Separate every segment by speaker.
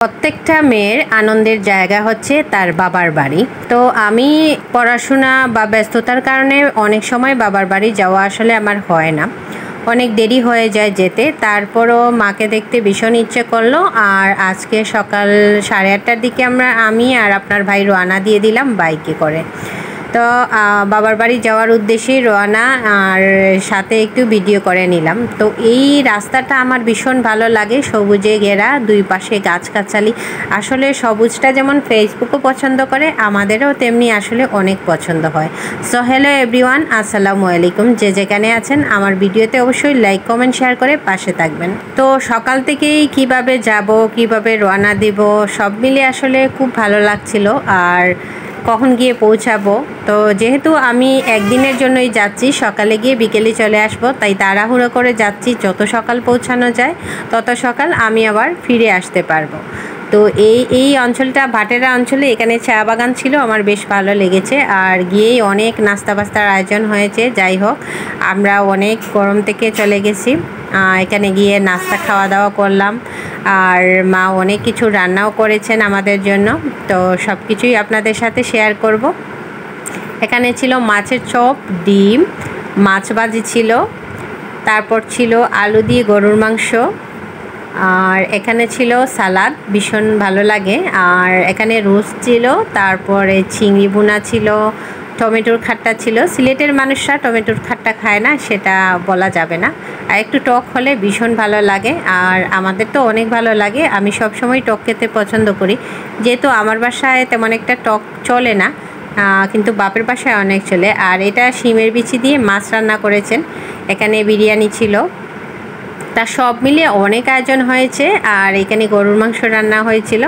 Speaker 1: প্রত্যেকটা মেয়ের আনন্দের জায়গা হচ্ছে তার বাবার বাড়ি। তো আমি পড়াশোনা বা ব্যস্ততার কারণে অনেক সময় বাবার বাড়ি যাওয়া আসলে আমার হয় না, অনেক দেরি হয়ে যায় যেতে। তারপরও মাকে দেখতে ভীষণ ইচ্ছে করলো, আর আজকে সকাল 8:30টার দিকে আমি আর আপনার ভাই রওনা দিয়ে দিলাম বাইকে করে। তো বাবার বাড়ি যাওয়ার উদ্দেশ্যেই রওনা, আর সাথে একটু ভিডিও করে নিলাম। তো এই রাস্তাটা আমার ভীষণ ভালো লাগে, সবুজে ঘেরা, দুই পাশে গাছগাছালি। আসলে সবুজটা যেমন ফেসবুকও পছন্দ করে, আমাদেরও তেমনি আসলে অনেক পছন্দ হয়। সো হ্যালো এভরিওয়ান, আসসালামু আলাইকুম। যে যেখানে আছেন আমার ভিডিওতে অবশ্যই লাইক কমেন্ট শেয়ার করে পাশে থাকবেন। তো সকাল থেকেই কিভাবে যাব, কিভাবে রওনা দিব, সব মিলে আসলে খুব ভালো লাগছিল। আর কখন গিয়ে পৌঁছাবো, তো যেহেতু আমি একদিনের জন্যই যাচ্ছি, সকালে গিয়ে বিকেলে চলে আসব, তাই তাড়াহুড়ো করে যাচ্ছি। যত সকাল পৌঁছানো যায় তত সকাল আমি আবার ফিরে আসতে পারবো। তো এই অঞ্চলটা ভাটেরা অঞ্চলে, এখানে চা বাগান ছিল, আমার বেশ ভালো লেগেছে। আর গিয়েই অনেক নাস্তা বাস্তার আয়োজন হয়েছে। যাই হোক, আমরা অনেক গরম থেকে চলে গেছি, এখানে গিয়ে নাস্তা খাওয়া দাওয়া করলাম। আর মা অনেক কিছু রান্নাও করেছেন আমাদের জন্য, তো সব কিছুই আপনাদের সাথে শেয়ার করব। এখানে ছিল মাছের চপ, ডিম, মাছ ভাজি ছিল, তারপর ছিল আলু দিয়ে গরুর মাংস, আর এখানে ছিল সালাদ, ভীষণ ভালো লাগে। আর এখানে রোস্ট ছিল, তারপরে চিংড়ি ভুনা ছিল, টমেটোর খাট্টা ছিল। সিলেটের মানুষরা টমেটোর খাট্টা খায় না, সেটা বলা যাবে না। আর একটু টক হলে ভীষণ ভালো লাগে, আর আমাদের তো অনেক ভালো লাগে। আমি সব সময় টক খেতে পছন্দ করি, যেহেতু আমার বাসায় তেমন একটা টক চলে না, কিন্তু বাপের বাসায় অনেক চলে। আর এটা শিমের বিচি দিয়ে মাছ রান্না করেছেন। এখানে বিরিয়ানি ছিল। তা সব মিলিয়ে অনেক আয়োজন হয়েছে। আর এখানে গরুর মাংস রান্না হয়েছিল।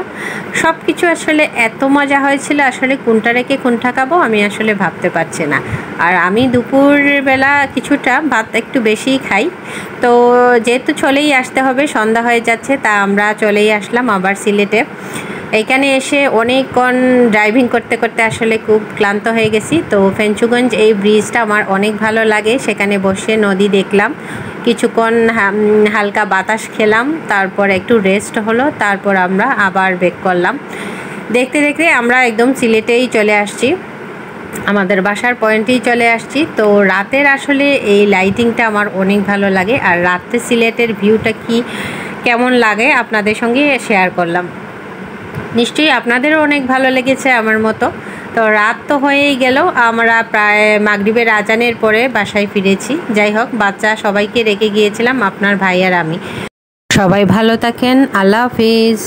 Speaker 1: সব কিছু আসলে এত মজা হয়েছিল, আসলে কোনটা রেখে কোনটা খাবো আমি আসলে ভাবতে পারছি না। আর আমি দুপুরবেলা কিছুটা ভাত একটু বেশিই খাই। তো যেহেতু চলেই আসতে হবে, সন্ধ্যা হয়ে যাচ্ছে, তা আমরা চলেই আসলাম আবার সিলেটে। এখানে এসে অনেকক্ষণ ড্রাইভিং করতে করতে আসলে খুব ক্লান্ত হয়ে গেছি। তো ফেঞ্চুগঞ্জ এই ব্রিজটা আমার অনেক ভালো লাগে, সেখানে বসে নদী দেখলাম, কিছুক্ষণ হালকা বাতাস খেলাম, তারপর একটু রেস্ট হলো, তারপর আমরা আবার ব্যাক করলাম। দেখতে দেখতে আমরা একদম সিলেটেই চলে আসছি, আমাদের বাসার পয়েন্টেই চলে আসছি। তো রাতের আসলে এই লাইটিংটা আমার অনেক ভালো লাগে, আর রাতে সিলেটের ভিউটা কেমন লাগে আপনাদের সঙ্গে শেয়ার করলাম। নিশ্চয়ই আপনাদেরও অনেক ভালো লেগেছে আমার মতো। তো রাত তো হয়েই গেল, আমরা প্রায় মাগরিবের আজানের পরে বাসায় ফিরেছি। যাই হোক, বাচ্চা সবাইকে রেখে গিয়েছিলাম, আপনার ভাই আর আমি। সবাই ভালো থাকেন, আল্লাহ হাফিজ।